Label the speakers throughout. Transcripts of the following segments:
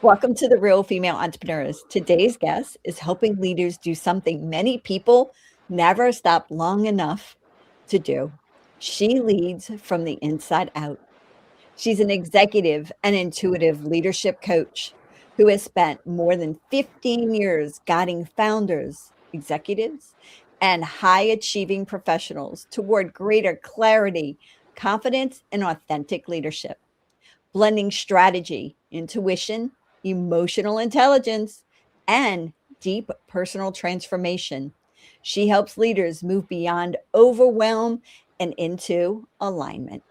Speaker 1: Welcome to the Real Female Entrepreneurs. Today's guest is helping leaders do something many people never stop long enough to do. She leads from the inside out. She's an executive and intuitive leadership coach who has spent more than 15 years guiding founders, executives, and high achieving professionals toward greater clarity, confidence, and authentic leadership, blending strategy, intuition, emotional intelligence, and deep personal transformation. She helps leaders move beyond overwhelm and into alignment.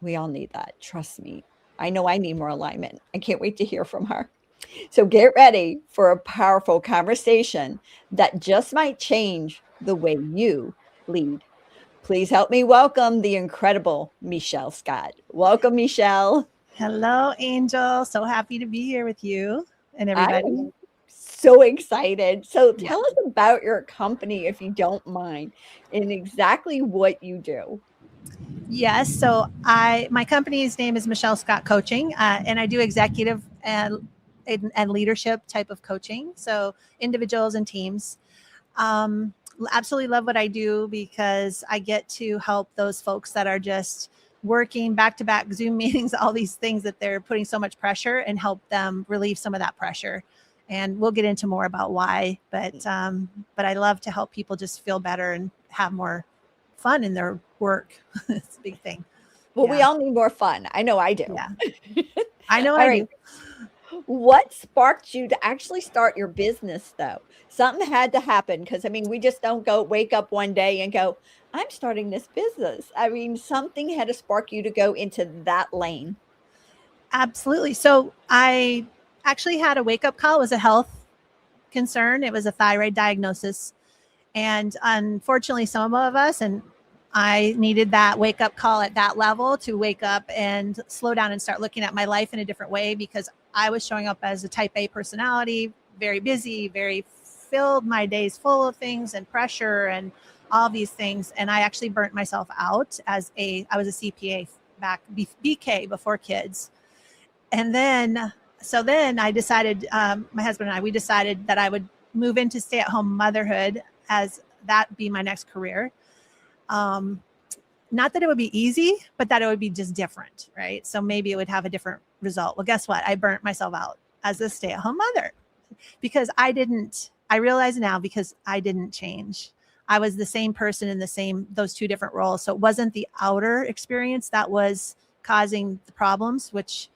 Speaker 1: We all need that. Trust me. I know I need more alignment. I can't wait to hear from her. So get ready for a powerful conversation that just might change the way you lead. Please help me welcome the incredible Michelle Scott. Welcome, Michelle.
Speaker 2: Hello, Angel. So happy to be here with you and
Speaker 1: I
Speaker 2: everybody.
Speaker 1: am so excited. So
Speaker 2: Yeah.
Speaker 1: tell us about your company, if you don't mind, and exactly what you do.
Speaker 2: Yes. So my company's name is Michelle Scott Coaching, and I do executive and leadership type of coaching. So individuals and teams. Absolutely love what I do because I get to help those folks that are just working back to back Zoom meetings, all these things that they're putting so much pressure, and help them relieve some of that pressure. And we'll get into more about why, but I love to help people just feel better and have more fun in their work. It's a big thing.
Speaker 1: Well, we
Speaker 2: Yeah.
Speaker 1: all need more fun. I know I do.
Speaker 2: Yeah. I know
Speaker 1: All
Speaker 2: I
Speaker 1: right.
Speaker 2: do.
Speaker 1: What sparked you to actually start your business, though? Something had to happen because, I mean, we just don't go wake up one day and go, I'm starting this business. I mean, something had to spark you to go into that lane.
Speaker 2: Absolutely. So I actually had a wake up call. It was a health concern. It was a thyroid diagnosis. And unfortunately, some of us, and I needed that wake up call at that level to wake up and slow down and start looking at my life in a different way, because I was showing up as a type A personality, very busy, very filled, my days full of things and pressure and all these things. And I actually burnt myself out I was a CPA back, BK before kids. And then I decided, my husband and we decided that I would move into stay at home motherhood as that be my next career. Not that it would be easy, but that it would be just different, right? So maybe it would have a different result. Well, guess what? I burnt myself out as a stay at home mother because I realize now because I didn't change. I was the same person in those two different roles. So it wasn't the outer experience that was causing the problems, which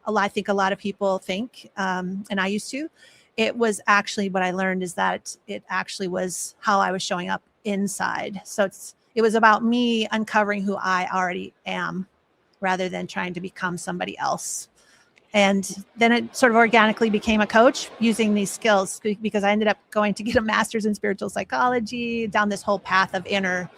Speaker 2: I think a lot of people think, and I used to. It was actually what I learned is that it actually was how I was showing up inside. So it was about me uncovering who I already am rather than trying to become somebody else. And then it sort of organically became a coach using these skills because I ended up going to get a master's in spiritual psychology down this whole path of inner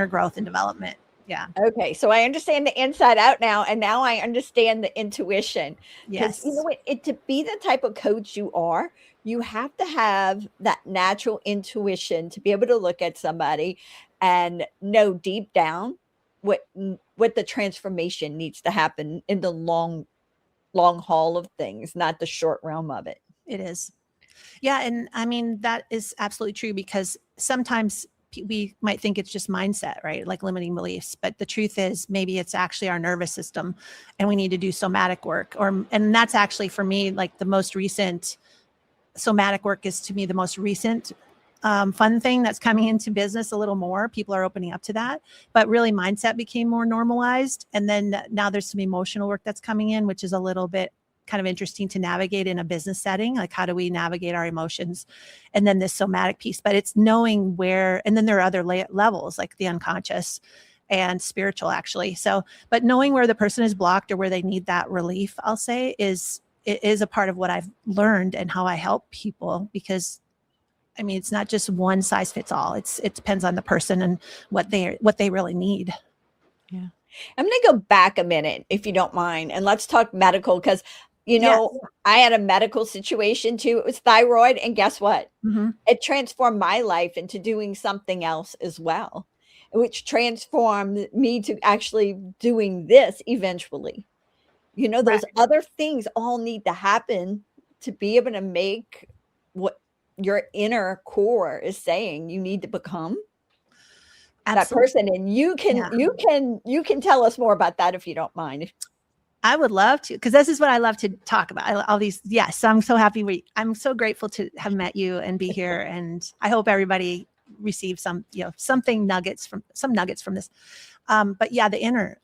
Speaker 2: growth and development. Yeah.
Speaker 1: Okay, so I understand the inside out now, and now I understand the intuition. Because you know
Speaker 2: Yes.
Speaker 1: what, to be the type of coach you are, you have to have that natural intuition to be able to look at somebody and know deep down what the transformation needs to happen in the long haul of things, not the short realm of it.
Speaker 2: It is. Yeah. And I mean, that is absolutely true because sometimes we might think it's just mindset, right? Like limiting beliefs. But the truth is, maybe it's actually our nervous system and we need to do somatic work. And that's actually for me, like the most recent somatic work is to me the most recent fun thing that's coming into business a little more. People are opening up to that. But really, mindset became more normalized. And then now there's some emotional work that's coming in, which is a little bit kind of interesting to navigate in a business setting. Like, how do we navigate our emotions? And then this somatic piece, but it's knowing where, and then there are other levels like the unconscious and spiritual actually. So, but knowing where the person is blocked or where they need that relief, I'll say it is a part of what I've learned and how I help people, because I mean, it's not just one size fits all. It depends on the person and what they really need.
Speaker 1: Yeah. I'm going to go back a minute, if you don't mind, and let's talk medical because,
Speaker 2: Yes.
Speaker 1: I had a medical situation too. It was thyroid. And guess what?
Speaker 2: Mm-hmm.
Speaker 1: It transformed my life into doing something else as well, which transformed me to actually doing this eventually. Those other things all need to happen to be able to make what your inner core is saying you need to become that
Speaker 2: Absolutely.
Speaker 1: person. And you can tell us more about that if you don't mind.
Speaker 2: I would love to, because this is what I love to talk about. All these, yes. I'm so happy. I'm so grateful to have met you and be here, and I hope everybody receives some nuggets from this. But yeah, the inner.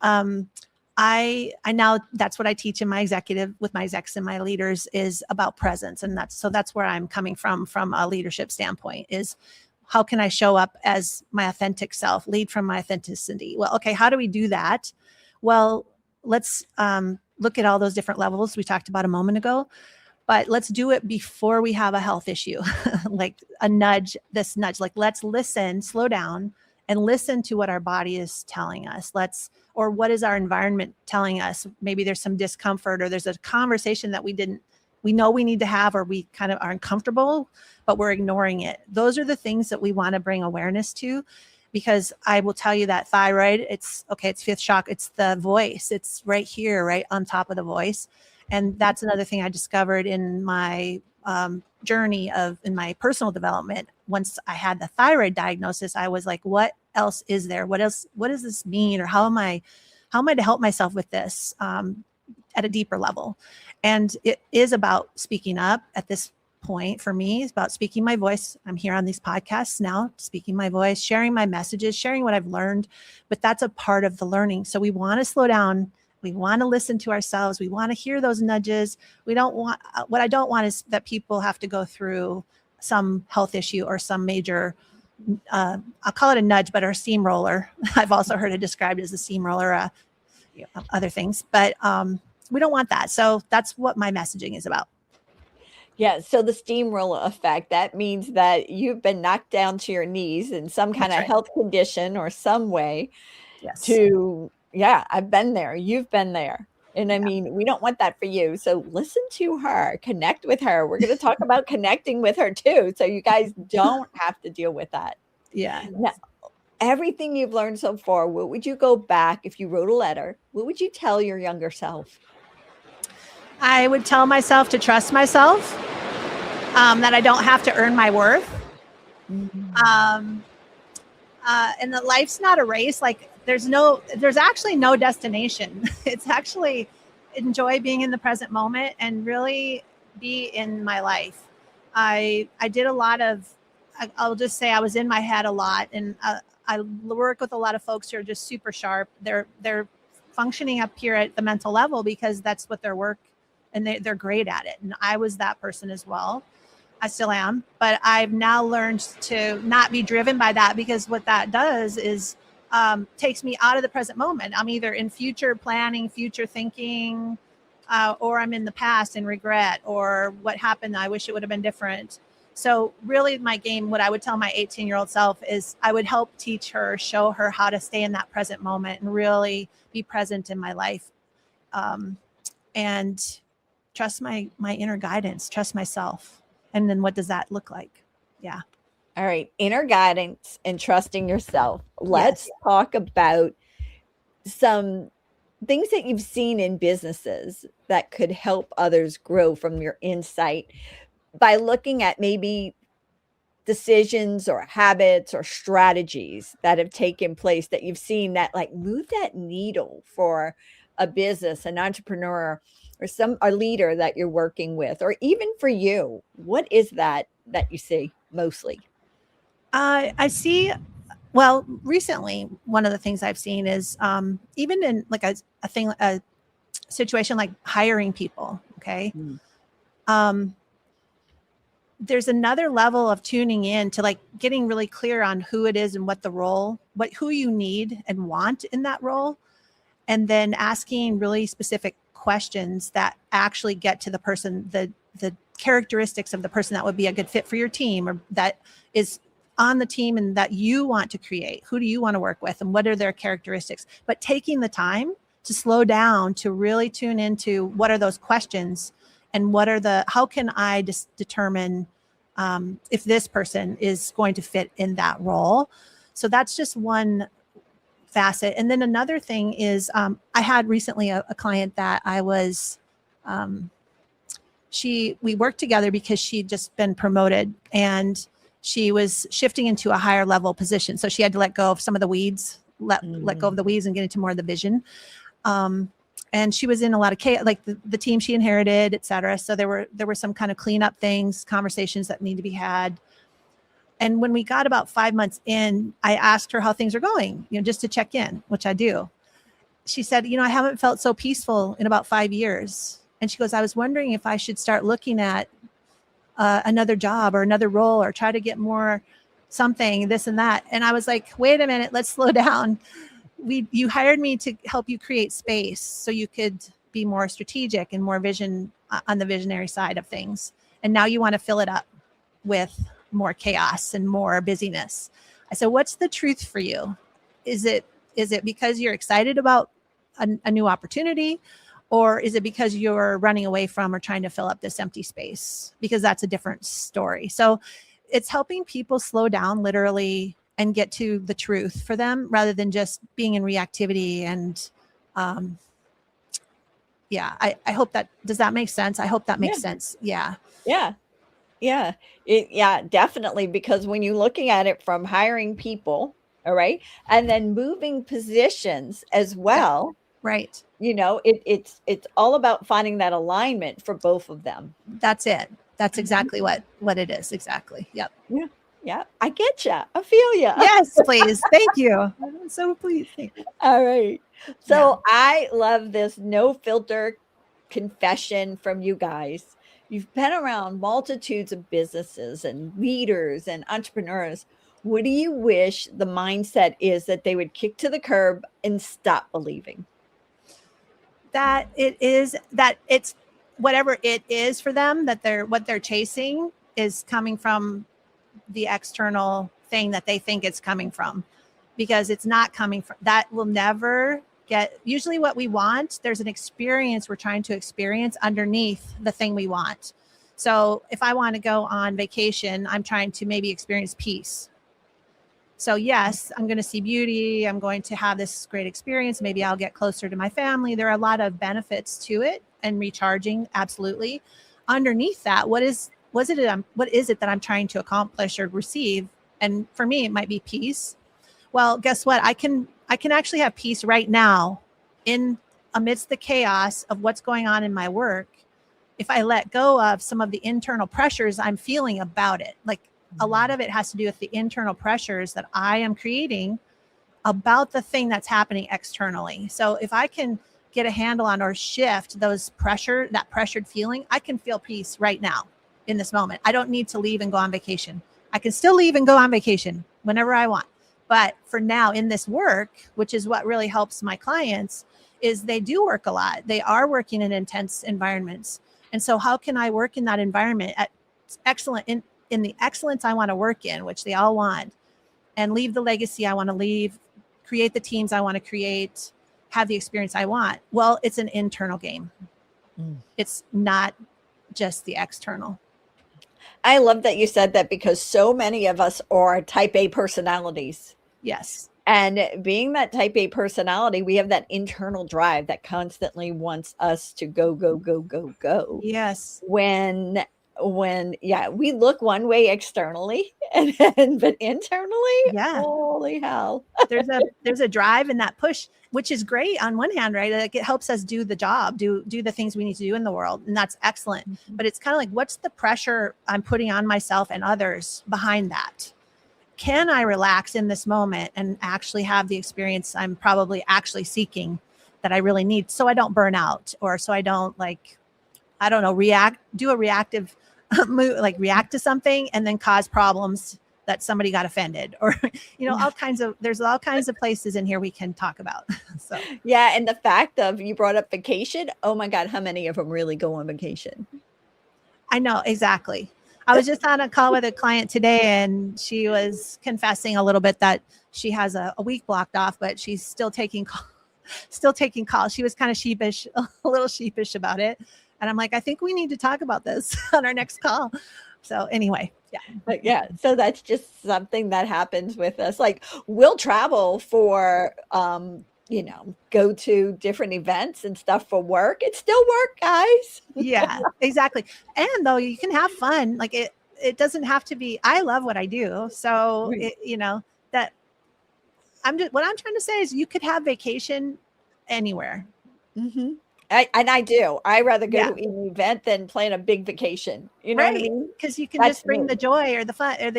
Speaker 2: I now, that's what I teach in my executive with my execs and my leaders, is about presence, and that's where I'm coming from a leadership standpoint. Is how can I show up as my authentic self, lead from my authenticity? Well, okay, how do we do that? Well, let's look at all those different levels we talked about a moment ago, but let's do it before we have a health issue, like this nudge, like let's listen, slow down and listen to what our body is telling us. Or what is our environment telling us? Maybe there's some discomfort, or there's a conversation that we know we need to have, or we kind of are uncomfortable, but we're ignoring it. Those are the things that we want to bring awareness to. Because I will tell you that thyroid, it's fifth chakra, it's the voice. It's right here, right on top of the voice. And that's another thing I discovered in my journey in my personal development. Once I had the thyroid diagnosis, I was like, what else is there? What does this mean? Or how am I to help myself with this at a deeper level? And it is about speaking up at this point. For me, it's about speaking my voice. I'm here on these podcasts now, speaking my voice, sharing my messages, sharing what I've learned, but that's a part of the learning. So we want to slow down. We want to listen to ourselves. We want to hear those nudges. What I don't want is that people have to go through some health issue or some major, I'll call it a nudge, but our steamroller. I've also heard it described as a steamroller, other things, but we don't want that. So that's what my messaging is about.
Speaker 1: Yeah, so the steamroller effect, that means that you've been knocked down to your knees in some kind of health condition or some way.
Speaker 2: Yes.
Speaker 1: I've been there. You've been there. And I mean, we don't want that for you. So listen to her, connect with her. We're going to talk about connecting with her too. So you guys don't have to deal with that.
Speaker 2: Yeah.
Speaker 1: Now, everything you've learned so far, what would you go back if you wrote a letter? What would you tell your younger self?
Speaker 2: I would tell myself to trust myself, that I don't have to earn my worth. And that life's not a race. Like there's actually no destination. It's actually enjoy being in the present moment and really be in my life. I did a lot of, I'll just say I was in my head a lot, and I work with a lot of folks who are just super sharp. They're functioning up here at the mental level because that's what their work, and they're great at it. And I was that person as well. I still am, but I've now learned to not be driven by that, because what that does is takes me out of the present moment. I'm either in future planning, future thinking, or I'm in the past in regret, or what happened, I wish it would have been different. So really my game, what I would tell my 18-year-old self is I would help teach her, show her how to stay in that present moment and really be present in my life. And trust my inner guidance, trust myself. And then what does that look like? Yeah.
Speaker 1: All right. Inner guidance and trusting yourself. Let's talk about some things that you've seen in businesses that could help others grow from your insight by looking at maybe decisions or habits or strategies that have taken place that you've seen that like move that needle for a business, an entrepreneur, or a leader that you're working with, or even for you. What is that you see mostly?
Speaker 2: I see. Well, recently, one of the things I've seen is even in like a situation like hiring people. Okay. There's another level of tuning in to like getting really clear on who it is and what the role, who you need and want in that role. And then asking really specific questions that actually get to the person, the characteristics of the person that would be a good fit for your team, or that is on the team and that you want to create. Who do you want to work with and what are their characteristics? But taking the time to slow down, to really tune into what are those questions and how can I determine if this person is going to fit in that role? So that's just one facet. And then another thing is, I had recently a client that I was, we worked together because she'd just been promoted and she was shifting into a higher level position. So she had to let go of some of the weeds, let go of the weeds and get into more of the vision. And she was in a lot of chaos, like the team she inherited, et cetera. So there were some kind of cleanup things, conversations that need to be had. And when we got about 5 months in, I asked her how things are going, just to check in, which I do. She said, I haven't felt so peaceful in about 5 years. And she goes, I was wondering if I should start looking at another job or another role or try to get more something, this and that. And I was like, wait a minute, let's slow down. You hired me to help you create space so you could be more strategic and more vision on the visionary side of things. And now you want to fill it up with more chaos and more busyness. I said, what's the truth for you? Is it because you're excited about a new opportunity? Or is it because you're running away from or trying to fill up this empty space? Because that's a different story. So it's helping people slow down literally and get to the truth for them rather than just being in reactivity. And I hope does that make sense? I hope that makes sense. Yeah.
Speaker 1: Yeah. Yeah. Definitely. Because when you're looking at it from hiring people, all right, and then moving positions as well.
Speaker 2: Right.
Speaker 1: It's all about finding that alignment for both of them.
Speaker 2: That's it. That's exactly what it is. Exactly. Yep.
Speaker 1: Yeah. Yeah. I get you. I feel you.
Speaker 2: Yes, please. Thank you. I'm so pleased.
Speaker 1: All right. So I love this no filter confession from you guys. You've been around multitudes of businesses and leaders and entrepreneurs. What do you wish the mindset is that they would kick to the curb and stop believing?
Speaker 2: That it's whatever it is for them, that what they're chasing is coming from the external thing that they think it's coming from, because it's not coming from that. Will never get, usually what we want, there's an experience we're trying to experience underneath the thing we want. So if I want to go on vacation, I'm trying to maybe experience peace. So yes, I'm going to see beauty. I'm going to have this great experience. Maybe I'll get closer to my family. There are a lot of benefits to it and recharging. Absolutely. Underneath that, what is it that I'm trying to accomplish or receive? And for me, it might be peace. Well, guess what? I can actually have peace right now in amidst the chaos of what's going on in my work. If I let go of some of the internal pressures I'm feeling about it, like a lot of it has to do with the internal pressures that I am creating about the thing that's happening externally. So if I can get a handle on or shift that pressured feeling, I can feel peace right now in this moment. I don't need to leave and go on vacation. I can still leave and go on vacation whenever I want. But for now in this work, which is what really helps my clients, is they do work a lot. They are working in intense environments. And so how can I work in that environment at excellent in the excellence I want to work in, which they all want, and leave the legacy I want to leave, create the teams I want to create, have the experience I want? Well, it's an internal game. It's not just the external.
Speaker 1: I love that you said that, because so many of us are type A personalities.
Speaker 2: Yes.
Speaker 1: And being that type A personality, we have that internal drive that constantly wants us to go, go, go, go, go.
Speaker 2: Yes.
Speaker 1: When we look one way externally, but internally, holy hell.
Speaker 2: there's a drive and that push, which is great on one hand, right? Like it helps us do the job, do the things we need to do in the world. And that's excellent. Mm-hmm. But it's kind of like, what's the pressure I'm putting on myself and others behind that? Can I relax in this moment and actually have the experience I'm probably actually seeking that I really need, so I don't burn out, or so I don't do a reactive move, like react to something and then cause problems that somebody got offended, or, there's all kinds of places in here we can talk about. So,
Speaker 1: yeah. And the fact of, you brought up vacation. Oh my God. How many of them really go on vacation?
Speaker 2: I know. Exactly. I was just on a call with a client today, and she was confessing a little bit that she has a week blocked off, but she's still taking calls. She was kind of sheepish, a little sheepish about it. And I'm like, I think we need to talk about this on our next call. So anyway, yeah.
Speaker 1: But yeah, so that's just something that happens with us. Like we'll travel for go to different events and stuff for work. It's still work, guys.
Speaker 2: Yeah, exactly. And though you can have fun, like it doesn't have to be, I love what I do. So
Speaker 1: Right.
Speaker 2: that what I'm trying to say is you could have vacation anywhere.
Speaker 1: Mhm. I do. I rather go
Speaker 2: Yeah.
Speaker 1: to an event than plan a big vacation. You know what I
Speaker 2: Right.
Speaker 1: mean?
Speaker 2: Because you can
Speaker 1: That's
Speaker 2: just bring
Speaker 1: me.
Speaker 2: the joy or the fun or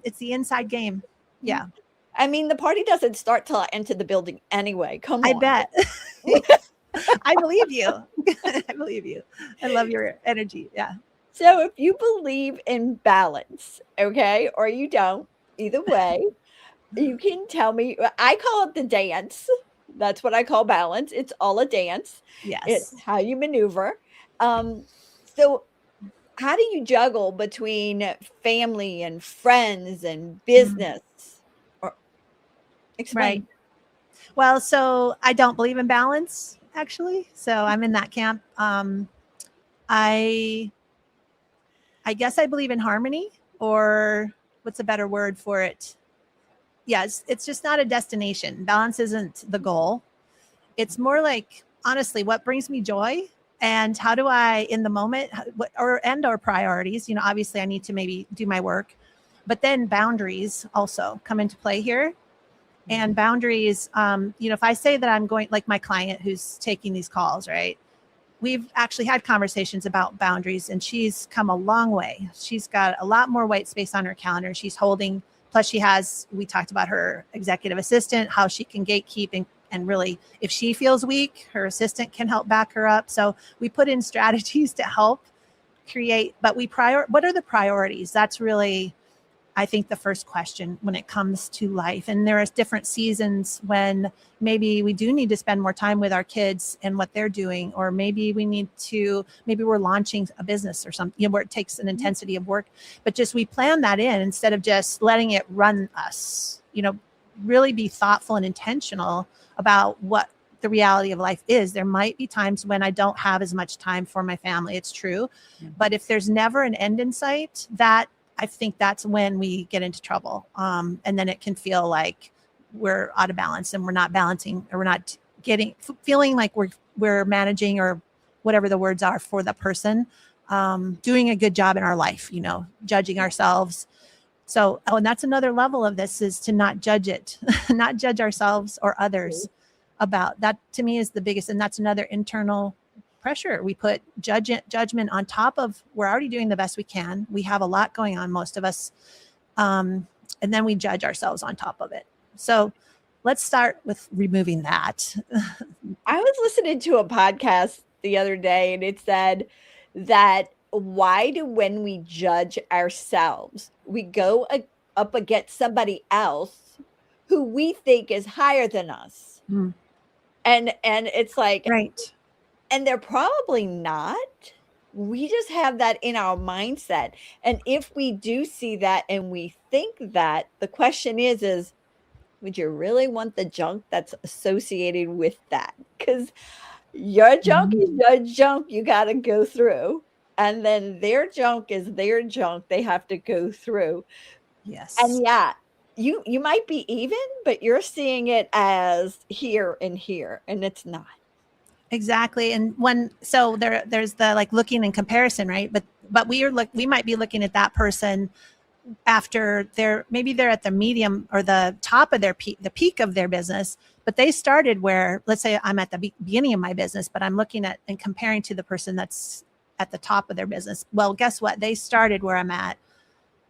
Speaker 2: it's the inside game.
Speaker 1: Mhm.
Speaker 2: Yeah.
Speaker 1: I mean, the party doesn't start till I enter the building anyway. Come
Speaker 2: I
Speaker 1: on.
Speaker 2: bet. I believe you. I believe you. I love your energy. Yeah.
Speaker 1: So if you believe in balance, okay, or you don't, either way, you can tell me. I call it the dance. That's what I call balance. It's all a dance. It's
Speaker 2: Yes.
Speaker 1: how you maneuver. Um, so how do you juggle between family and friends and
Speaker 2: Mm,
Speaker 1: business? Or
Speaker 2: right.
Speaker 1: explain.
Speaker 2: Well, so I don't believe in balance, actually. So I'm in that camp. I I guess I believe in harmony, or what's a better word for it? Yes, it's just not a destination. Balance isn't the goal. It's more like, honestly, what brings me joy and how do I in the moment or priorities, obviously I need to maybe do my work, but then boundaries also come into play here. And boundaries, if I say that I'm going, like my client who's taking these calls, right? We've actually had conversations about boundaries and she's come a long way. She's got a lot more white space on her calendar. She's holding, plus we talked about her executive assistant, how she can gatekeep and really, if she feels weak, her assistant can help back her up. So we put in strategies to help create, but what are the priorities? That's really, I think, the first question when it comes to life. And there are different seasons when maybe we do need to spend more time with our kids and what they're doing, or maybe maybe we're launching a business or something, where it takes an intensity of work, but just we plan that in instead of just letting it run us, really be thoughtful and intentional about what the reality of life is. There might be times when I don't have as much time for my family. It's true. But if there's never an end in sight, I think that's when we get into trouble. And then it can feel like we're out of balance and we're not balancing, or we're not feeling like we're managing, or whatever the words are for the person, doing a good job in our life, judging ourselves. So, and that's another level of this, is to not judge it, not judge ourselves or others about that. To me is the biggest. And that's another internal pressure. We put judgment on top of, we're already doing the best we can. We have a lot going on, most of us. And then we judge ourselves on top of it. So let's start with removing that.
Speaker 1: I was listening to a podcast the other day and it said that why do when we judge ourselves, we go up against somebody else who we think is higher than us.
Speaker 2: Mm,
Speaker 1: And it's like,
Speaker 2: right.
Speaker 1: and they're probably not. We just have that in our mindset. And if we do see that and we think that, the question is would you really want the junk that's associated with that? Because your junk is
Speaker 2: Mhm.
Speaker 1: your junk you gotta go through, and then their junk is their junk they have to go through.
Speaker 2: Yes.
Speaker 1: And yeah, you might be even, but you're seeing it as here and here, and it's not.
Speaker 2: Exactly. And there's the like looking in comparison, right? But we might be looking at that person after maybe they're at the medium or the top of the peak of their business, but they started where, let's say I'm at the beginning of my business, but I'm looking at and comparing to the person that's at the top of their business. Well, guess what? They started where I'm at.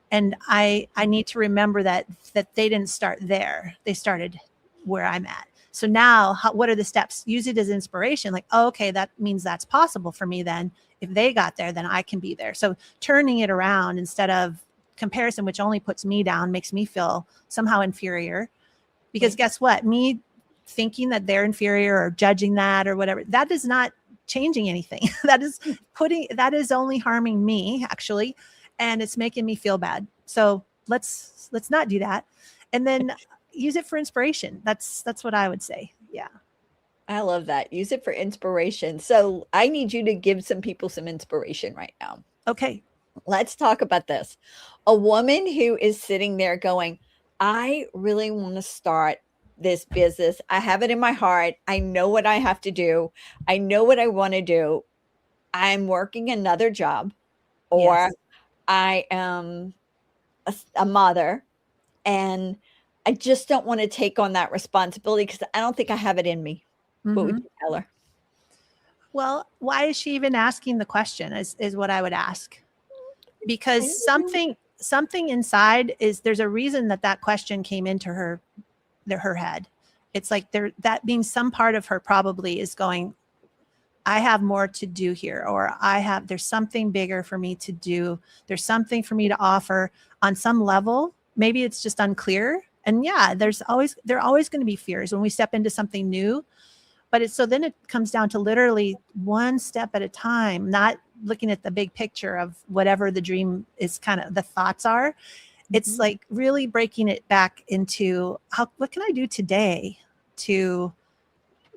Speaker 2: And I need to remember that they didn't start there. They started where I'm at. So now what are the steps? Use it as inspiration. Like, oh, okay, that means that's possible for me. Then if they got there, then I can be there. So turning it around instead of comparison, which only puts me down, makes me feel somehow inferior. Because
Speaker 1: Right.
Speaker 2: guess what? Me thinking that they're inferior or judging that or whatever, that is not changing anything. That is only harming me, actually, and it's making me feel bad. So let's not do that. And then use it for inspiration. That's what I would say. Yeah.
Speaker 1: I love that. Use it for inspiration. So I need you to give some people some inspiration right now.
Speaker 2: Okay.
Speaker 1: Let's talk about this. A woman who is sitting there going, I really want to start this business. I have it in my heart. I know what I have to do. I know what I want to do. I'm working another job, or
Speaker 2: Yes.
Speaker 1: I am a mother, and I just don't want to take on that responsibility because I don't think I have it in me. What would
Speaker 2: Hmm.
Speaker 1: you tell her?
Speaker 2: Well, why is she even asking the question? Is what I would ask, because something inside is there's a reason that that question came into her head. It's like there that means some part of her probably is going, I have more to do here, or there's something bigger for me to do. There's something for me to offer on some level. Maybe it's just unclear. And yeah, there are always going to be fears when we step into something new. But it's so then it comes down to literally one step at a time, not looking at the big picture of whatever the dream is, kind of the thoughts are. It's
Speaker 1: Mhm.
Speaker 2: like really breaking it back into what can I do today to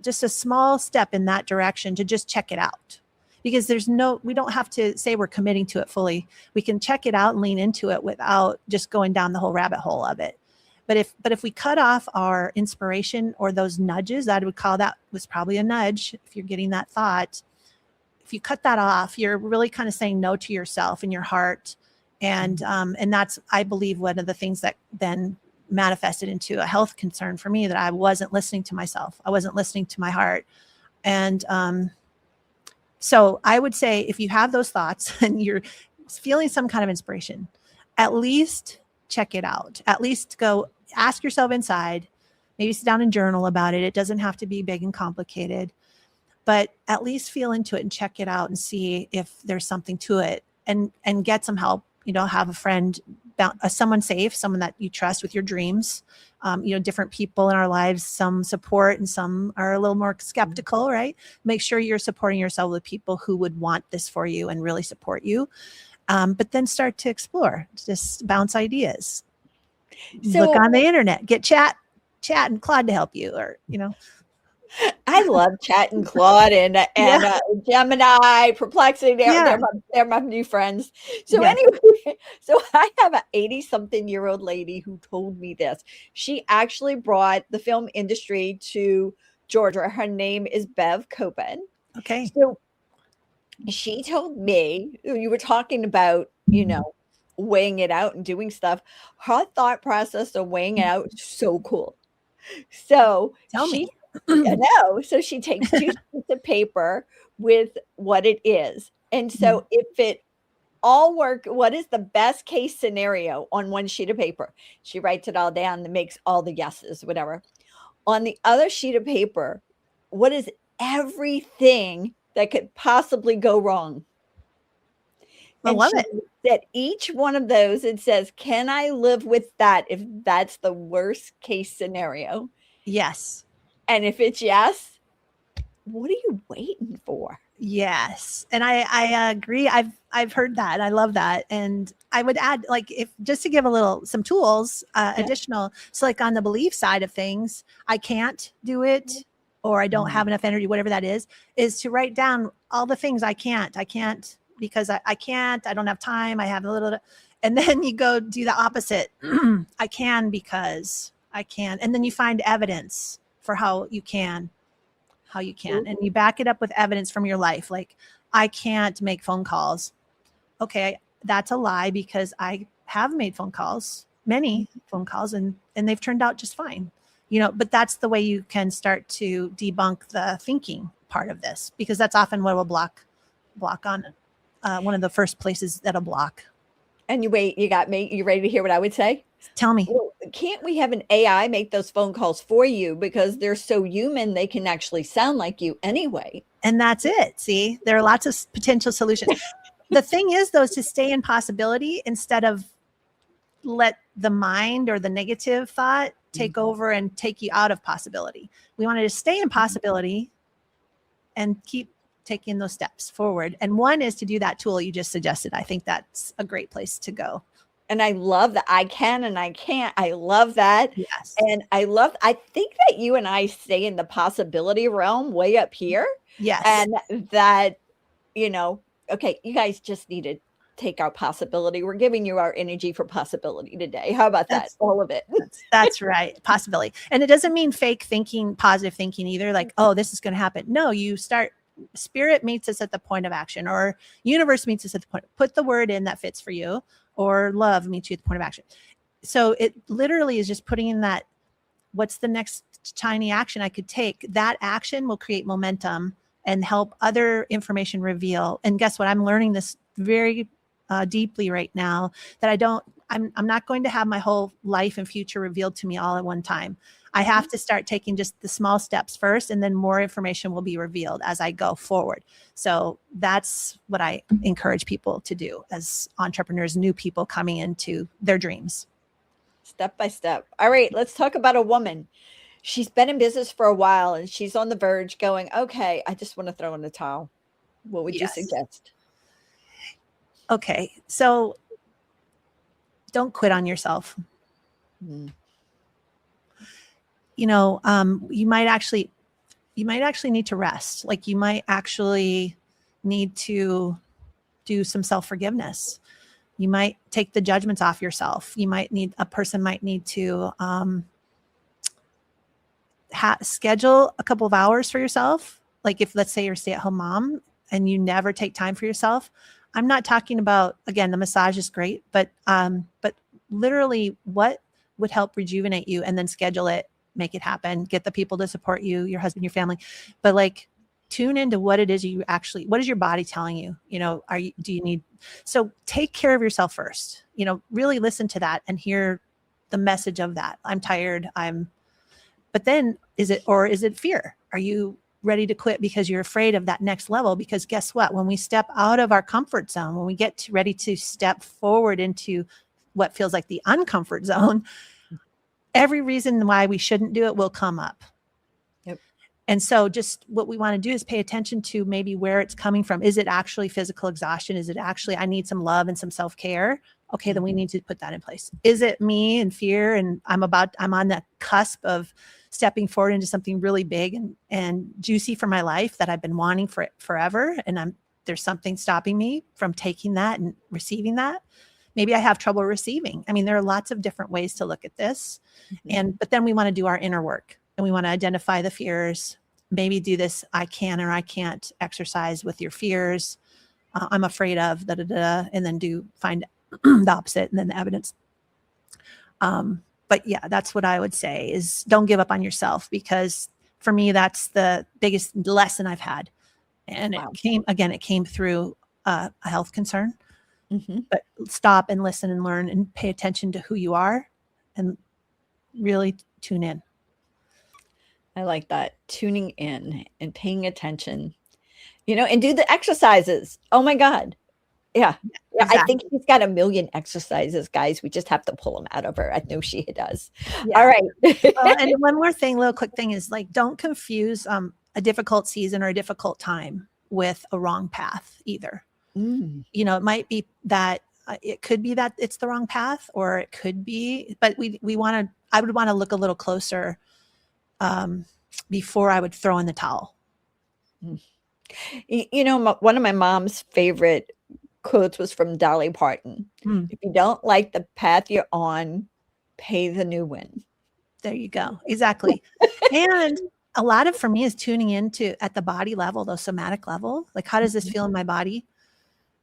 Speaker 2: just a small step in that direction to just check it out, because we don't have to say we're committing to it fully. We can check it out and lean into it without just going down the whole rabbit hole of it. But if we cut off our inspiration or those nudges, I would call that was probably a nudge. If you're getting that thought, if you cut that off, you're really kind of saying no to yourself and your heart. And that's, I believe, one of the things that then manifested into a health concern for me, that I wasn't listening to myself. I wasn't listening to my heart. And so I would say if you have those thoughts and you're feeling some kind of inspiration, at least check it out. At least go ask yourself inside, maybe sit down and journal about it. It doesn't have to be big and complicated, but at least feel into it and check it out and see if there's something to it, and get some help. Have a friend, someone safe, someone that you trust with your dreams. Different people in our lives, some support and some are a little more skeptical, right? Make sure you're supporting yourself with people who would want this for you and really support you. But then start to explore, just bounce ideas, look
Speaker 1: So
Speaker 2: on the internet, get chat and Claude to help you, or
Speaker 1: I love chat and Claude and
Speaker 2: yeah,
Speaker 1: Gemini, Perplexity. They're
Speaker 2: yeah,
Speaker 1: they're my they're my new friends. So
Speaker 2: yes,
Speaker 1: anyway, so I have an 80-something-year-old lady who told me this. She actually brought the film industry to Georgia. Her name is Bev Copen.
Speaker 2: okay.
Speaker 1: So she told me, you were talking about, weighing it out and doing stuff. Her thought process of weighing it out is so cool. So
Speaker 2: Tell
Speaker 1: she
Speaker 2: me.
Speaker 1: I know. So she takes 2 sheets of paper with what it is. And
Speaker 2: Mhm.
Speaker 1: so if it all work, what is the best case scenario on one sheet of paper? She writes it all down and makes all the yeses, whatever. On the other sheet of paper, what is everything that could possibly go wrong?
Speaker 2: I
Speaker 1: And
Speaker 2: love
Speaker 1: she
Speaker 2: it.
Speaker 1: looks at each one of those and says, "Can I live with that if that's the worst case scenario?"
Speaker 2: Yes.
Speaker 1: And if it's yes, what are you waiting for?
Speaker 2: Yes. And I agree. I've heard that. I love that. And I would add, like, if just to give a little some tools,
Speaker 1: Yeah.
Speaker 2: additional. So like on the belief side of things, I can't do it, or I don't have enough energy, whatever that is to write down all the things I can't. I can't because I can't, I don't have time. I have a little, and then you go do the opposite. I can because I can. And then you find evidence for how you can, and you back it up with evidence from your life. Like, I can't make phone calls. Okay, that's a lie, because I have made phone calls, many phone calls, and they've turned out just fine. But that's the way you can start to debunk the thinking part of this, because that's often what will block on one of the first places that'll block.
Speaker 1: And you wait, you got me. You ready to hear what I would say?
Speaker 2: Tell me.
Speaker 1: Well, can't we have an AI make those phone calls for you because they're so human, they can actually sound like you anyway?
Speaker 2: And that's it. See, there are lots of potential solutions. The thing is, though, is to stay in possibility instead of let the mind or the negative thought take over and take you out of possibility. We wanted to stay in possibility and keep taking those steps forward. And one is to do that tool you just suggested. I think that's a great place to go.
Speaker 1: And I love that I can and I can't. I love that.
Speaker 2: Yes.
Speaker 1: And I think that you and I stay in the possibility realm way up here.
Speaker 2: Yes.
Speaker 1: And that, you know, okay, you guys just needed take our possibility. We're giving you our energy for possibility today. How about that?
Speaker 2: That's
Speaker 1: All of it.
Speaker 2: that's right. Possibility. And it doesn't mean fake thinking, positive thinking either. Like, oh, this is going to happen. No, you start, spirit meets us at the point of action, or universe meets us at the point. Put the word in that fits for you, or love meets you at the point of action. So it literally is just putting in that, what's the next tiny action I could take? That action will create momentum and help other information reveal. And guess what? I'm learning this very deeply right now, that I'm not going to have my whole life and future revealed to me all at one time. I have to start taking just the small steps first, and then more information will be revealed as I go forward. So that's what I encourage people to do as entrepreneurs, new people coming into their dreams.
Speaker 1: Step by step. All right, let's talk about a woman. She's been in business for a while and she's on the verge going, okay, I just want to throw in the towel. What would you
Speaker 2: Yes.
Speaker 1: suggest?
Speaker 2: Okay. So don't quit on yourself.
Speaker 1: Mm.
Speaker 2: You know, you might actually need to rest. Like, you might actually need to do some self-forgiveness. You might take the judgments off yourself. A person might need to schedule a couple of hours for yourself. Like, if, let's say, you're a stay-at-home mom and you never take time for yourself. I'm not talking about, again, the massage is great, but literally what would help rejuvenate you, and then schedule it, make it happen, get the people to support you, your husband, your family. But like, tune into what it is what is your body telling you? You know, so take care of yourself first, you know, really listen to that and hear the message of that. I'm tired. But then is it fear? Are you ready to quit because you're afraid of that next level? Because guess what? When we step out of our comfort zone, when we get ready to step forward into what feels like the uncomfort zone, every reason why we shouldn't do it will come up.
Speaker 1: Yep.
Speaker 2: And so just what we want to do is pay attention to maybe where it's coming from. Is it actually physical exhaustion? Is it actually, I need some love and some self-care? Okay, then we need to put that in place. Is it me and fear? And I'm on the cusp of stepping forward into something really big and juicy for my life that I've been wanting for forever. And there's something stopping me from taking that and receiving that. Maybe I have trouble receiving. I mean, there are lots of different ways to look at this. But then we want to do our inner work, and we want to identify the fears, maybe do this I can or I can't exercise with your fears. I'm afraid of and then find the opposite and then the evidence. But yeah, that's what I would say is don't give up on yourself, because for me, that's the biggest lesson I've had. And wow. It came through a health concern. But stop and listen and learn and pay attention to who you are and really tune in.
Speaker 1: I like that. Tuning in and paying attention, you know, and do the exercises. Oh my God. Yeah. Exactly. I think she's got a million exercises, guys. We just have to pull them out of her. I know she does. Yeah. All right.
Speaker 2: And one more thing, little quick thing is, like, don't confuse a difficult season or a difficult time with a wrong path either. You know, it might be that it could be that it's the wrong path, or it could be, but I would want to look a little closer before I would throw in the towel.
Speaker 1: You know, one of my mom's favorite quotes was from Dolly Parton. If you don't like the path you're on, pay the new one.
Speaker 2: There you go. Exactly. And a lot of, for me, is tuning into at the body level, the somatic level. Like, how does this feel in my body?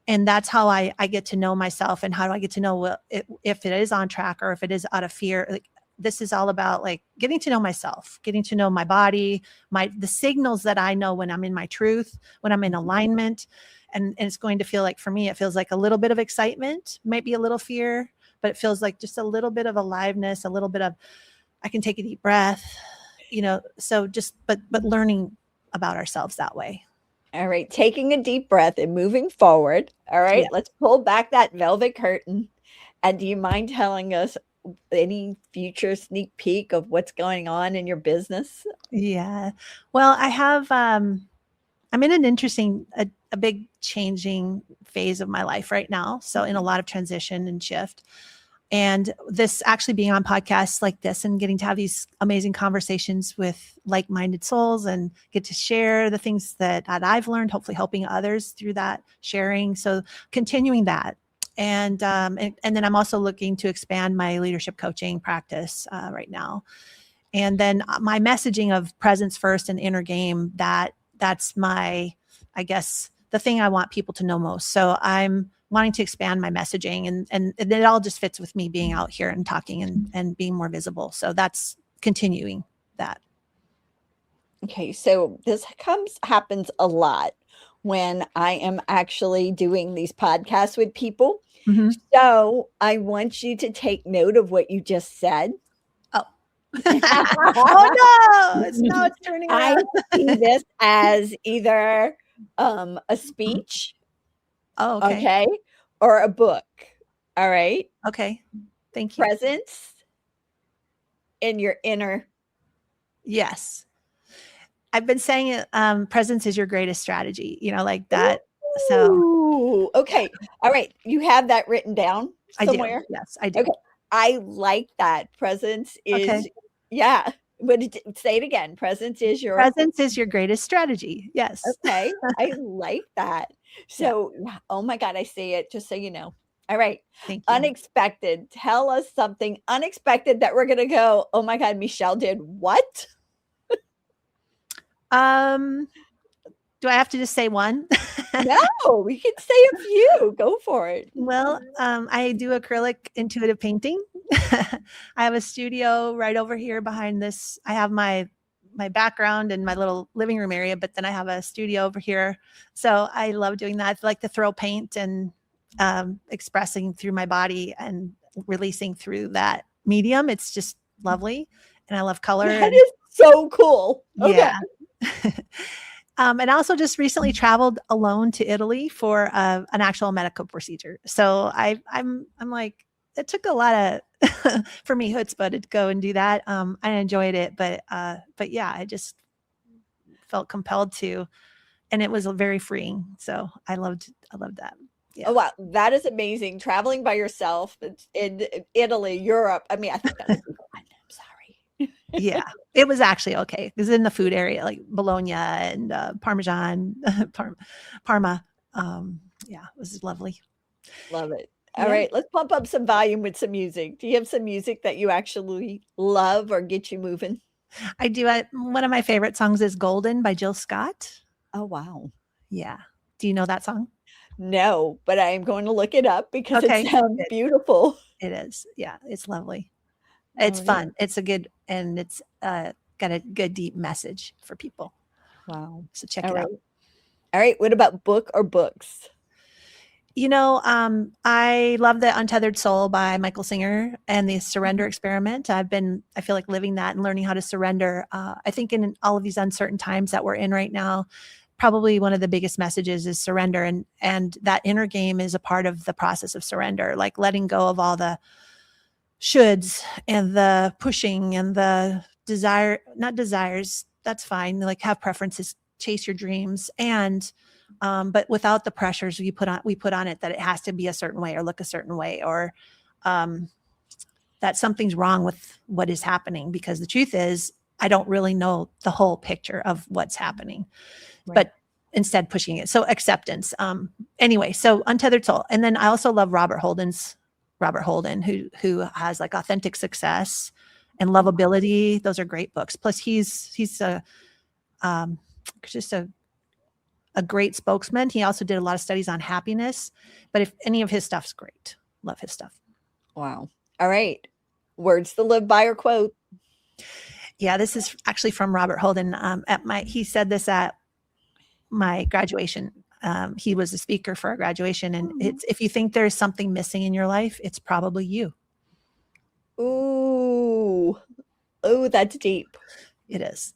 Speaker 2: And that's how I get to know myself. And how do I get to know if it is on track or if it is out of fear? Like, this is all about, like, getting to know myself, getting to know my body, the signals that I know when I'm in my truth, when I'm in alignment. And it's going to feel like, for me, it feels like a little bit of excitement, maybe a little fear, but it feels like just a little bit of aliveness, a little bit of, I can take a deep breath, you know, so just, but learning about ourselves that way.
Speaker 1: All right. Taking a deep breath and moving forward. All right. Yeah. Let's pull back that velvet curtain. And do you mind telling us any future sneak peek of what's going on in your business?
Speaker 2: Yeah. Well, I have, I'm in an interesting, a big changing phase of my life right now. So in a lot of transition and shift. And this actually being on podcasts like this and getting to have these amazing conversations with like-minded souls and get to share the things that I've learned, hopefully helping others through that sharing. So continuing that. And then I'm also looking to expand my leadership coaching practice right now. And then my messaging of presence first and inner game, that's my, I guess, the thing I want people to know most. So I'm wanting to expand my messaging, and it all just fits with me being out here and talking and being more visible. So that's continuing that.
Speaker 1: Okay, so this happens a lot when I am actually doing these podcasts with people.
Speaker 2: Mm-hmm.
Speaker 1: So I want you to take note of what you just said.
Speaker 2: Oh. Oh no, it's turning
Speaker 1: I
Speaker 2: around.
Speaker 1: see this as either a speech,
Speaker 2: Oh, okay.
Speaker 1: okay, or a book. All right.
Speaker 2: Okay. Thank you.
Speaker 1: Presence in your inner.
Speaker 2: Yes. I've been saying it, presence is your greatest strategy, like that. So
Speaker 1: Ooh, okay. All right. You have that written down
Speaker 2: I do.
Speaker 1: somewhere?
Speaker 2: Yes, I do.
Speaker 1: Okay. I like that. Presence
Speaker 2: Okay.
Speaker 1: is, yeah. Say it again. Presence is your,
Speaker 2: Presence is your greatest strategy. Yes.
Speaker 1: okay. I like that.
Speaker 2: Yeah.
Speaker 1: So, oh my God, I see it, just so you know. All right.
Speaker 2: Thank you.
Speaker 1: Unexpected. Tell us something unexpected that we're going to go, oh my God, Michelle did what?
Speaker 2: Do I have to just say one?
Speaker 1: No, we can say a few. Go for it.
Speaker 2: Well, I do acrylic intuitive painting. I have a studio right over here behind this. I have my background and my little living room area, but then I have a studio over here. So I love doing that. I like to throw paint and expressing through my body and releasing through that medium. It's just lovely. And I love color.
Speaker 1: That is so cool. Okay.
Speaker 2: Yeah. And I also just recently traveled alone to Italy for an actual medical procedure. So I'm like, it took a lot of for me chutzpah to go and do that. I enjoyed it, but yeah, I just felt compelled to, and it was very freeing. So I loved that. Yeah.
Speaker 1: Oh wow, that is amazing. Traveling by yourself in Italy, Europe. I mean, I think that's fun. I'm sorry.
Speaker 2: Yeah, it was actually okay. It was in the food area, like Bologna and Parmesan, Parma. Yeah, it was lovely.
Speaker 1: Love it. All
Speaker 2: Yeah.
Speaker 1: right, let's pump up some volume with some music. Do you have some music that you actually love or get you moving?
Speaker 2: I do. One of my favorite songs is "Golden" by Jill Scott.
Speaker 1: Oh wow.
Speaker 2: Yeah. Do you know that song?
Speaker 1: No, but I am going to look it up because
Speaker 2: Okay.
Speaker 1: it sounds beautiful.
Speaker 2: It is. Yeah, it's lovely.
Speaker 1: Oh,
Speaker 2: It's
Speaker 1: yeah.
Speaker 2: fun. It's a good, and it's got a good deep message for people.
Speaker 1: Wow.
Speaker 2: So check
Speaker 1: All
Speaker 2: it
Speaker 1: right.
Speaker 2: out.
Speaker 1: All right. What about book or books?
Speaker 2: I love the Untethered Soul by Michael Singer and the Surrender Experiment. I feel like living that and learning how to surrender. I think in all of these uncertain times that we're in right now, probably one of the biggest messages is surrender. And that inner game is a part of the process of surrender, like letting go of all the shoulds and the pushing and the not desires. That's fine. Like have preferences, chase your dreams. And but without the pressures we put on it that it has to be a certain way or look a certain way, or that something's wrong with what is happening, because the truth is I don't really know the whole picture of what's happening. Right. But instead pushing it. So acceptance. Anyway, so Untethered Soul. And then I also love Robert Holden, who has like Authentic Success and Lovability. Those are great books. Plus he's just a great spokesman. He also did a lot of studies on happiness, but if any of his stuff's great, love his stuff.
Speaker 1: Wow. All right. Words to live by or quote.
Speaker 2: Yeah, this is actually from Robert Holden. He said this at my graduation. He was a speaker for our graduation, and it's, if you think there's something missing in your life, it's probably you.
Speaker 1: Ooh, that's deep.
Speaker 2: It is.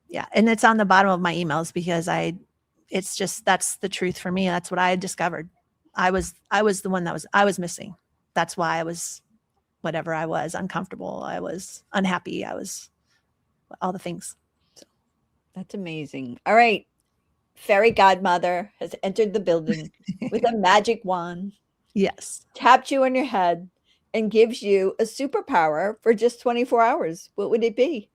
Speaker 2: Yeah. And it's on the bottom of my emails because that's the truth for me. That's what I had discovered. I was the one I was missing. That's why I was whatever I was, uncomfortable. I was unhappy. I was all the things. So.
Speaker 1: That's amazing. All right. Fairy godmother has entered the building with a magic wand.
Speaker 2: Yes.
Speaker 1: Tapped you on your head and gives you a superpower for just 24 hours. What would it be?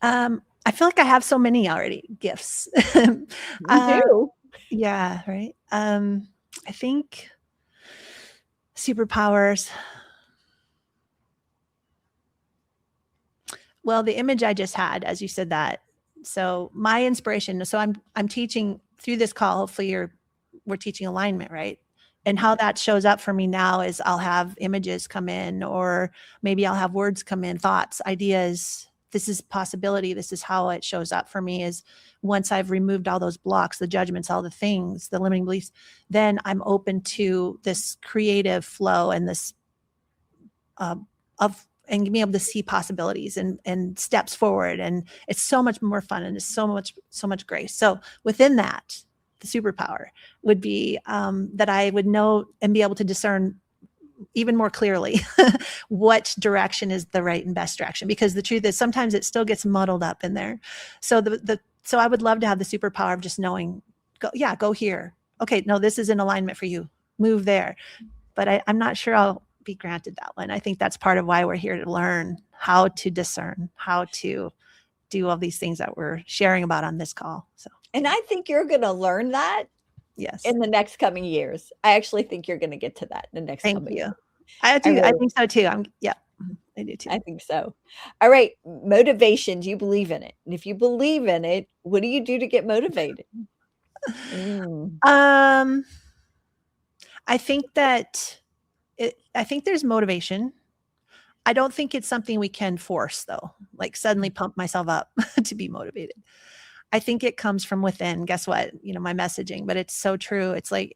Speaker 2: I feel like I have so many already gifts.
Speaker 1: You do.
Speaker 2: Yeah. Right. I think Superpowers. Well, the image I just had, as you said that. So my inspiration, so I'm teaching through this call, hopefully we're teaching alignment, right? And how that shows up for me now is I'll have images come in, or maybe I'll have words come in, thoughts, ideas. This is possibility. This is how it shows up for me, is once I've removed all those blocks, the judgments, all the things, the limiting beliefs, then I'm open to this creative flow and this and being able to see possibilities and steps forward. And it's so much more fun, and it's so much grace. So within that, the superpower would be that I would know and be able to discern even more clearly what direction is the right and best direction, because the truth is sometimes it still gets muddled up in there. So so I would love to have the superpower of just knowing, go here. Okay, no, this is in alignment for you. Move there. But I'm not sure I'll be granted that one. I think that's part of why we're here, to learn how to discern, how to do all these things that we're sharing about on this call. So,
Speaker 1: and I think you're going to learn that.
Speaker 2: Yes.
Speaker 1: In the next coming years. I actually think you're going to get to that in the next coming years.
Speaker 2: I do. I think so too. I do too.
Speaker 1: I think so. All right. Motivation. Do you believe in it? And if you believe in it, what do you do to get motivated?
Speaker 2: I think that I think there's motivation. I don't think it's something we can force, though, like suddenly pump myself up to be motivated. I think it comes from within. Guess what? My messaging, but it's so true. It's like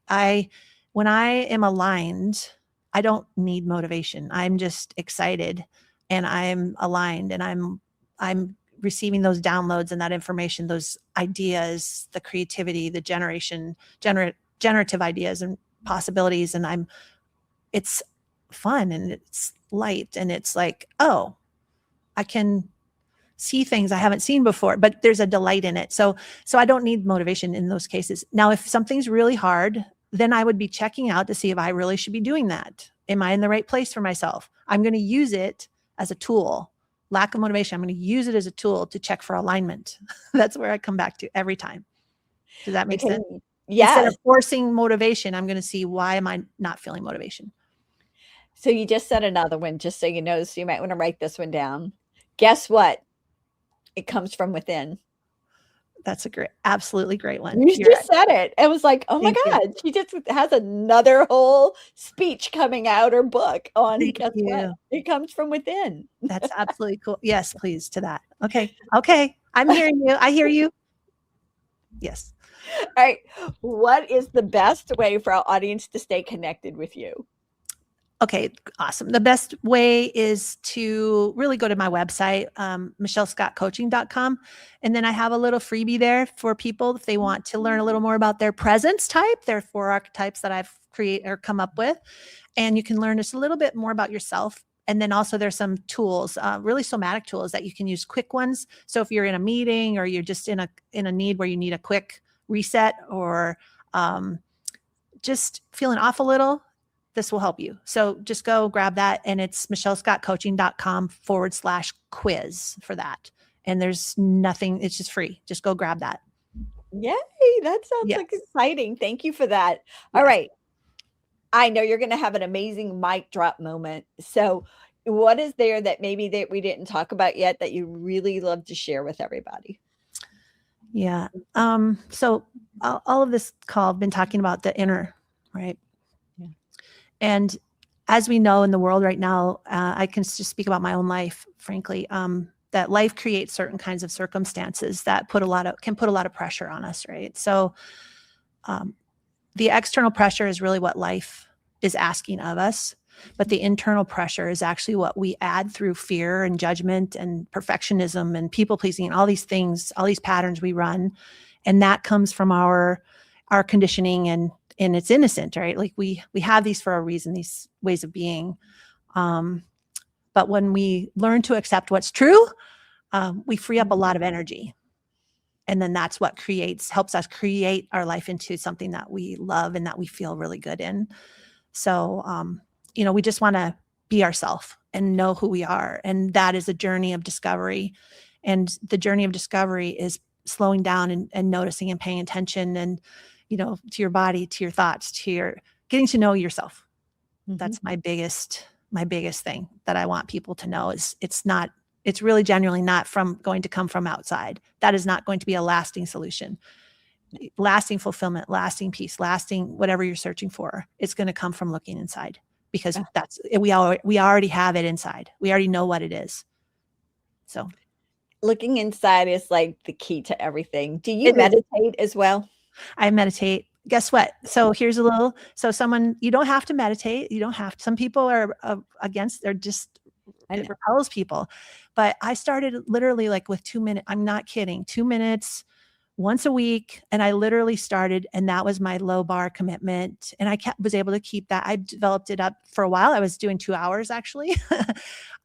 Speaker 2: when I am aligned, I don't need motivation. I'm just excited and I'm aligned, and I'm receiving those downloads and that information, those ideas, the creativity, the generative ideas and possibilities. And it's fun and it's light, and it's like, oh, I can see things I haven't seen before, but there's a delight in it. So I don't need motivation in those cases. Now, if something's really hard, then I would be checking out to see if I really should be doing that. Am I in the right place for myself? I'm going to use it as a tool. Lack of motivation, I'm going to use it as a tool to check for alignment. That's where I come back to every time. Does that make sense?
Speaker 1: Yeah.
Speaker 2: Instead of forcing motivation, I'm going to see, why am I not feeling motivation?
Speaker 1: So you just said another one, just so you know, so you might want to write this one down. Guess what? It comes from within.
Speaker 2: That's absolutely great one.
Speaker 1: You just said it. It was like, oh my God, she just has another whole speech coming out, or book on guess what? It comes from within.
Speaker 2: That's absolutely cool. Yes, please, to that. Okay. I'm hearing you. I hear you. Yes.
Speaker 1: All right. What is the best way for our audience to stay connected with you?
Speaker 2: Okay, awesome. The best way is to really go to my website, michellescottcoaching.com. And then I have a little freebie there for people if they want to learn a little more about their presence type. There are 4 archetypes that I've created or come up with. And you can learn just a little bit more about yourself. And then also there's some tools, really somatic tools that you can use, quick ones. So if you're in a meeting, or you're just in a need where you need a quick reset, or just feeling off a little, this will help you. So just go grab that, and it's michellescottcoaching.com/quiz for that. And there's nothing, it's just free. Just go grab that.
Speaker 1: Yay. That sounds like exciting. Thank you for that. All right. I know you're going to have an amazing mic drop moment. So what is there that maybe that we didn't talk about yet that you really love to share with everybody?
Speaker 2: Yeah. So all of this call, I've been talking about the inner, right? Yeah. And as we know in the world right now, I can just speak about my own life, frankly, that life creates certain kinds of circumstances that can put a lot of pressure on us, right? So the external pressure is really what life is asking of us, but the internal pressure is actually what we add through fear and judgment and perfectionism and people pleasing and all these things, all these patterns we run. And that comes from our conditioning, and it's innocent, right? Like we have these for a reason, these ways of being. But when we learn to accept what's true, we free up a lot of energy. And then that's what helps us create our life into something that we love and that we feel really good in. So, we just want to be ourselves and know who we are. And that is a journey of discovery. And the journey of discovery is slowing down and noticing and paying attention, and, to your body, to your thoughts, getting to know yourself.
Speaker 1: Mhm.
Speaker 2: That's my biggest thing that I want people to know is it's really genuinely not going to come from outside. That is not going to be a lasting solution. Lasting fulfillment, lasting peace, lasting whatever you're searching for. It's going to come from looking inside because
Speaker 1: Yeah.
Speaker 2: we already have it inside. We already know what it is. So
Speaker 1: Looking inside is like the key to everything. Do you
Speaker 2: it is.
Speaker 1: meditate as well?
Speaker 2: I meditate. Guess what? So here's you don't have to meditate. You don't have to. Some people are against,
Speaker 1: I
Speaker 2: it
Speaker 1: know.
Speaker 2: repels people. But I started literally like with 2 minutes. I'm not kidding. 2 minutes once a week. And I literally started, and that was my low bar commitment. And was able to keep that. I developed it up for a while. I was doing 2 hours actually.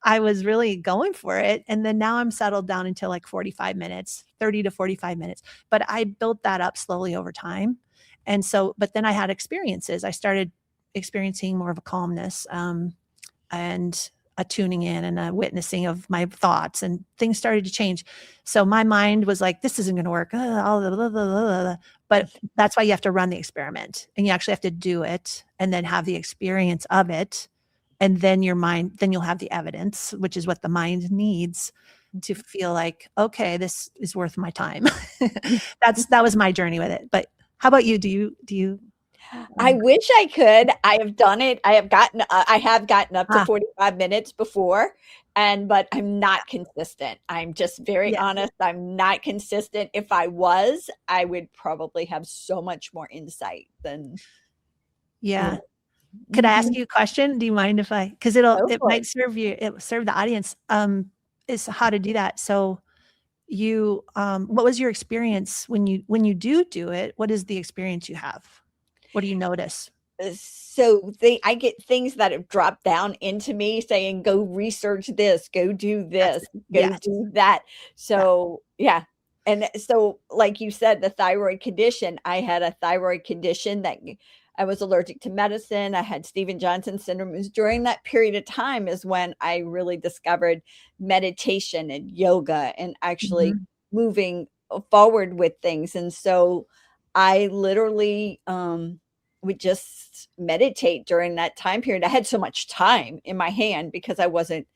Speaker 2: I was really going for it. And then now I'm settled down into like 45 minutes, 30 to 45 minutes. But I built that up slowly over time. And so, but then I had experiences. I started experiencing more of a calmness and a tuning in and a witnessing of my thoughts, and things started to change. So my mind was like, this isn't going to work. But that's why you have to run the experiment, and you actually have to do it and then have the experience of it. And then then you'll have the evidence, which is what the mind needs to feel like, okay, this is worth my time. That was my journey with it. But how about you? Do you,
Speaker 1: I wish I could. I have done it. I have gotten up to
Speaker 2: ah,
Speaker 1: 45 minutes before, but I'm not consistent. I'm just very
Speaker 2: yes.
Speaker 1: honest. I'm not consistent. If I was, I would probably have so much more insight than, you
Speaker 2: Yeah.
Speaker 1: know.
Speaker 2: Could I ask
Speaker 1: Mhm.
Speaker 2: you a question? Do you mind if because
Speaker 1: Go
Speaker 2: it
Speaker 1: for it.
Speaker 2: might it will serve the audience, is how to do that. So what was your experience when you do it? What is the experience you have? What do you notice?
Speaker 1: I get things that have dropped down into me saying, "Go research this, go do
Speaker 2: That's
Speaker 1: this,
Speaker 2: it.
Speaker 1: go
Speaker 2: Yes.
Speaker 1: do that."
Speaker 2: Yeah.
Speaker 1: So, yeah. And so, like you said, the thyroid condition, I had a thyroid condition that I was allergic to medicine. I had Steven Johnson syndrome. It was during that period of time is when I really discovered meditation and yoga and actually
Speaker 2: Mhm.
Speaker 1: moving forward with things. And so I literally would just meditate during that time period. I had so much time in my hand because I wasn't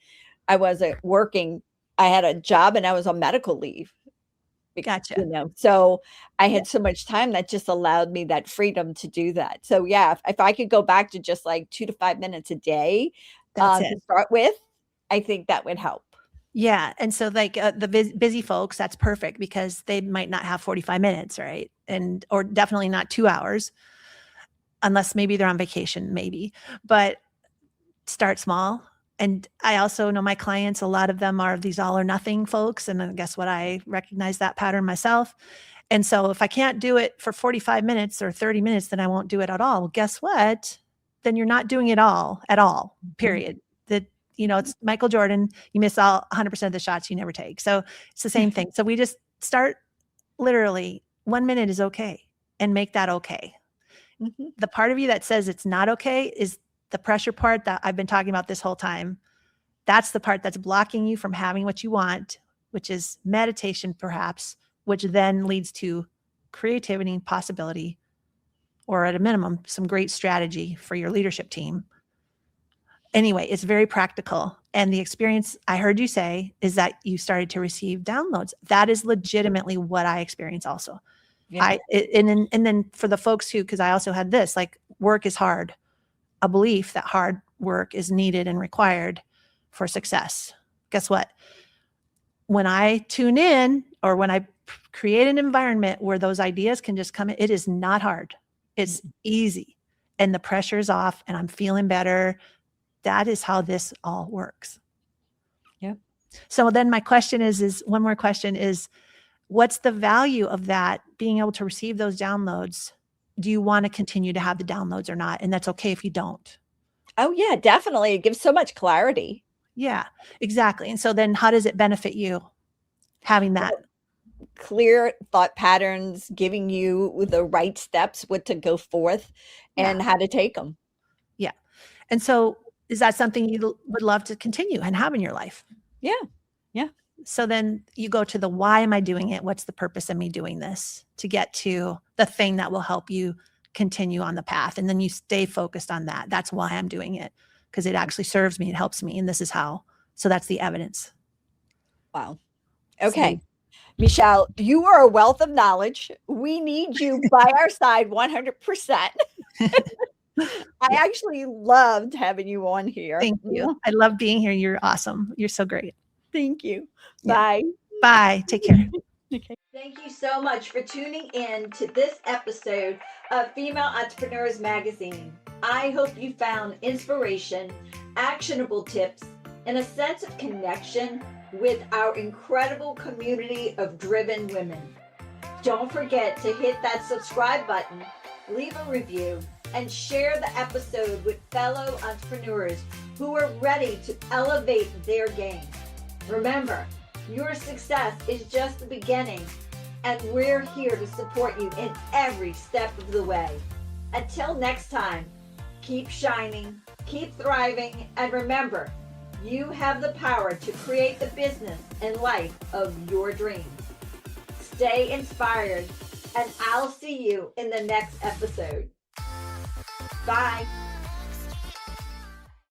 Speaker 1: working. I had a job and I was on medical leave,
Speaker 2: Gotcha.
Speaker 1: so I
Speaker 2: Yeah.
Speaker 1: had so much time that just allowed me that freedom to do that. So yeah, if I could go back to just like 2 to 5 minutes a day,
Speaker 2: That's
Speaker 1: to
Speaker 2: it.
Speaker 1: start with, I think that would help.
Speaker 2: Yeah. And so like the busy folks, that's perfect because they might not have 45 minutes, right? Or definitely not 2 hours unless maybe they're on vacation, maybe. But start small. And I also know my clients, a lot of them are these all or nothing folks. And then guess what? I recognize that pattern myself. And so if I can't do it for 45 minutes or 30 minutes, then I won't do it at all. Well, guess what? Then you're not doing it all at all,
Speaker 1: Mhm.
Speaker 2: period. It's Michael Jordan. You miss all 100% of the shots you never take. So it's the same thing. So we just start literally 1 minute is okay and make that okay.
Speaker 1: Mhm.
Speaker 2: The part of you that says it's not okay is the pressure part that I've been talking about this whole time. That's the part that's blocking you from having what you want, which is meditation, perhaps, which then leads to creativity, possibility, or at a minimum, some great strategy for your leadership team. Anyway, it's very practical. And the experience I heard you say is that you started to receive downloads. That is legitimately what I experience also.
Speaker 1: Yeah.
Speaker 2: And then for the folks who, because I also had this, like work is hard, a belief that hard work is needed and required for success. Guess what? When I tune in or when I create an environment where those ideas can just come in, it is not hard. It's
Speaker 1: Mm.
Speaker 2: easy and the pressure is off and I'm feeling better. That is how this all works.
Speaker 1: Yeah.
Speaker 2: So then my question is one more question is, what's the value of that being able to receive those downloads? Do you want to continue to have the downloads or not? And that's okay if you don't.
Speaker 1: Oh, yeah, definitely. It gives so much clarity.
Speaker 2: Yeah, exactly. And so then how does it benefit you having that?
Speaker 1: Well, clear thought patterns, giving you the right steps, what to go forth
Speaker 2: Yeah.
Speaker 1: and how to take them.
Speaker 2: Yeah. And so is that something you would love to continue and have in your life?
Speaker 1: Yeah. Yeah.
Speaker 2: So then you go to the why am I doing it? What's the purpose of me doing this to get to the thing that will help you continue on the path. And then you stay focused on that. That's why I'm doing it, because it actually serves me. It helps me. And this is how. So that's the evidence.
Speaker 1: Wow. Okay. Michelle, you are a wealth of knowledge. We need you by our side 100%. I actually loved having you on here.
Speaker 2: Thank you. I love being here. You're awesome. You're so great.
Speaker 1: Thank you.
Speaker 2: Yeah.
Speaker 1: Bye.
Speaker 2: Bye. Take care.
Speaker 1: Okay. Thank you so much for tuning in to this episode of Female Entrepreneurs Magazine. I hope you found inspiration, actionable tips, and a sense of connection with our incredible community of driven women. Don't forget to hit that subscribe button, leave a review, and share the episode with fellow entrepreneurs who are ready to elevate their game. Remember, your success is just the beginning, and we're here to support you in every step of the way. Until next time, keep shining, keep thriving, and remember, you have the power to create the business and life of your dreams. Stay inspired, and I'll see you in the next episode. Bye.